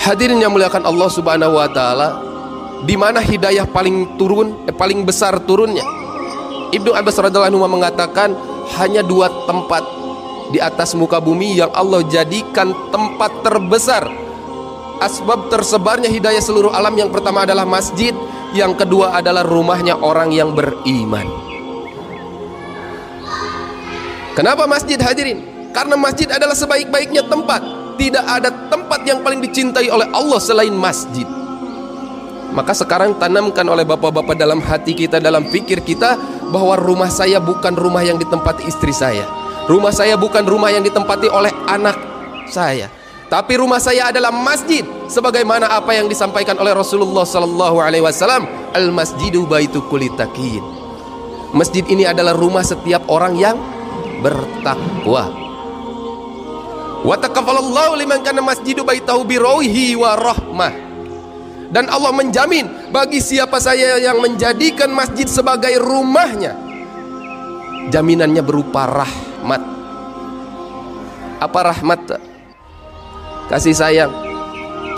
Hadirin yang muliakan Allah Subhanahu wa taala, di mana hidayah paling besar turunnya? Ibnu Abbas radhiyallahu anhu mengatakan hanya 2 tempat di atas muka bumi yang Allah jadikan tempat terbesar asbab tersebarnya hidayah seluruh alam. Yang pertama adalah masjid, yang kedua adalah rumahnya orang yang beriman. Kenapa masjid, hadirin? Karena masjid adalah sebaik-baiknya tempat. Tidak ada tempat yang paling dicintai oleh Allah selain masjid. Maka sekarang tanamkan oleh bapak-bapak dalam hati kita, dalam pikir kita, bahwa rumah saya bukan rumah yang ditempati istri saya, rumah saya bukan rumah yang ditempati oleh anak saya, tapi rumah saya adalah masjid. Sebagaimana apa yang disampaikan oleh Rasulullah sallallahu alaihi wasallam, al masjidu baitu kulli taqiyyin. Masjid ini adalah rumah setiap orang yang bertakwa. Wa taqaffalallahu liman kana masjidu baitahu birawhi wa rahmah. Dan Allah menjamin bagi siapa saya yang menjadikan masjid sebagai rumahnya, jaminannya berupa rahmat. Apa rahmat? Kasih sayang.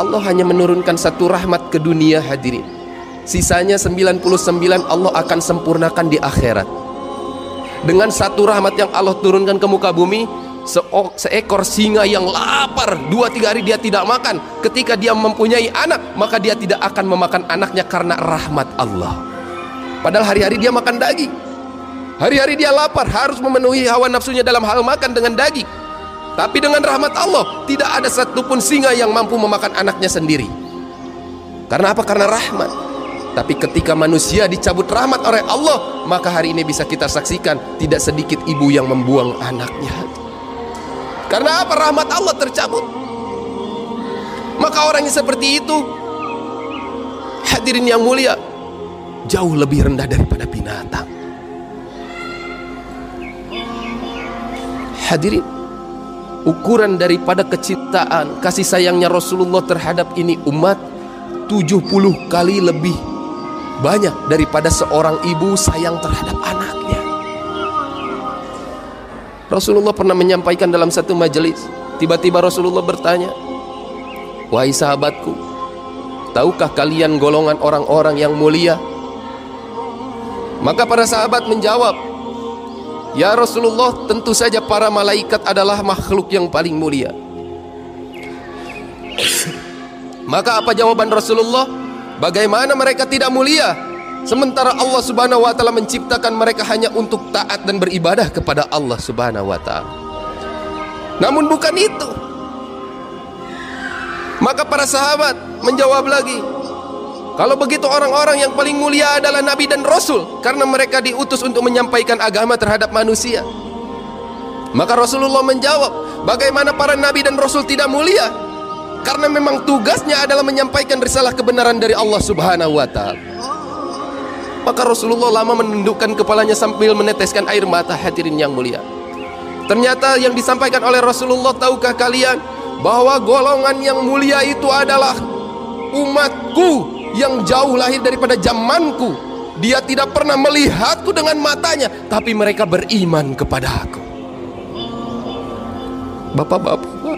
Allah hanya menurunkan 1 rahmat ke dunia, hadirin. Sisanya 99 Allah akan sempurnakan di akhirat. Dengan 1 rahmat yang Allah turunkan ke muka bumi, seekor singa yang lapar 2-3 hari dia tidak makan, ketika dia mempunyai anak, maka dia tidak akan memakan anaknya karena rahmat Allah. Padahal hari-hari dia makan daging, hari-hari dia lapar, harus memenuhi hawa nafsunya dalam hal makan dengan daging. Tapi dengan rahmat Allah, tidak ada satupun singa yang mampu memakan anaknya sendiri. Karena apa? Karena rahmat. Tapi ketika manusia dicabut rahmat oleh Allah, maka hari ini bisa kita saksikan tidak sedikit ibu yang membuang anaknya. Karena apa? Rahmat Allah tercabut. Maka orang yang seperti itu, hadirin yang mulia, jauh lebih rendah daripada binatang. Hadirin, ukuran daripada kecintaan, kasih sayangnya Rasulullah terhadap ini umat 70 kali lebih banyak daripada seorang ibu sayang terhadap anaknya. Rasulullah pernah menyampaikan dalam satu majelis, tiba-tiba Rasulullah bertanya, "Wahai sahabatku, tahukah kalian golongan orang-orang yang mulia?" Maka para sahabat menjawab, "Ya Rasulullah, tentu saja para malaikat adalah makhluk yang paling mulia." Maka apa jawaban Rasulullah? Bagaimana mereka tidak mulia? Sementara Allah Subhanahu wa taala menciptakan mereka hanya untuk taat dan beribadah kepada Allah Subhanahu wa taala. Namun bukan itu. Maka para sahabat menjawab lagi, kalau begitu orang-orang yang paling mulia adalah Nabi dan Rasul, karena mereka diutus untuk menyampaikan agama terhadap manusia. Maka Rasulullah menjawab, bagaimana para Nabi dan Rasul tidak mulia? Karena memang tugasnya adalah menyampaikan risalah kebenaran dari Allah Subhanahu wa ta'ala. Maka Rasulullah lama menundukkan kepalanya sambil meneteskan air mata, hadirin yang mulia. Ternyata yang disampaikan oleh Rasulullah, tahukah kalian bahwa golongan yang mulia itu adalah umatku yang jauh lahir daripada zamanku. Dia tidak pernah melihatku dengan matanya, tapi mereka beriman kepada aku. Bapak-bapak,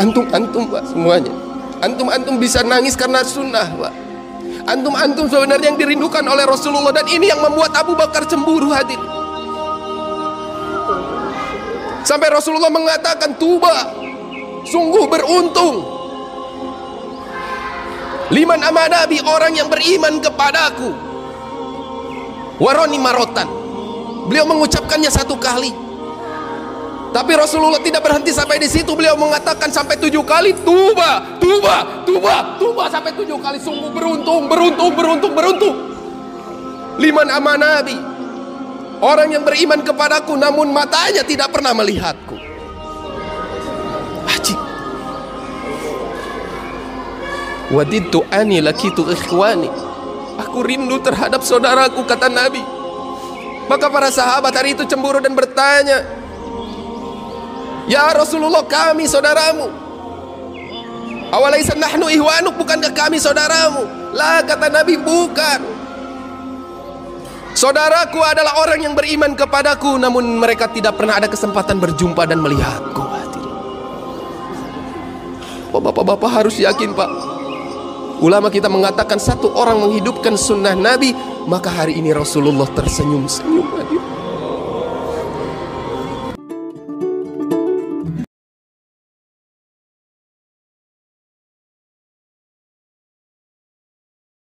antum-antum Pak, semuanya, antum-antum bisa nangis karena sunnah Pak. Antum-antum sebenarnya yang dirindukan oleh Rasulullah, dan ini yang membuat Abu Bakar cemburu, hadir. Sampai Rasulullah mengatakan, "Tuba, sungguh beruntung liman amanabi, orang yang beriman kepadaku, waroni marotan." Beliau mengucapkannya 1 kali. Tapi Rasulullah tidak berhenti sampai di situ. Beliau mengatakan sampai 7 kali, "Tuba, tuba, tuba, tuba," sampai 7 kali. Sungguh beruntung, beruntung, beruntung, beruntung. Liman amanabi, orang yang beriman kepadaku namun matanya tidak pernah melihatku. Ajib. Wadidtu ani lakitu ikhwani, aku rindu terhadap saudaraku, kata Nabi. Maka para sahabat hari itu cemburu dan bertanya, "Ya Rasulullah, kami saudaramu. Awalaisa nahnu ihwanuk, bukankah kami saudaramu?" Lah, kata Nabi, bukan. Saudaraku adalah orang yang beriman kepadaku, namun mereka tidak pernah ada kesempatan berjumpa dan melihatku. Bapak-bapak harus yakin, Pak. Ulama kita mengatakan satu orang menghidupkan sunnah Nabi, maka hari ini Rasulullah tersenyum-senyum.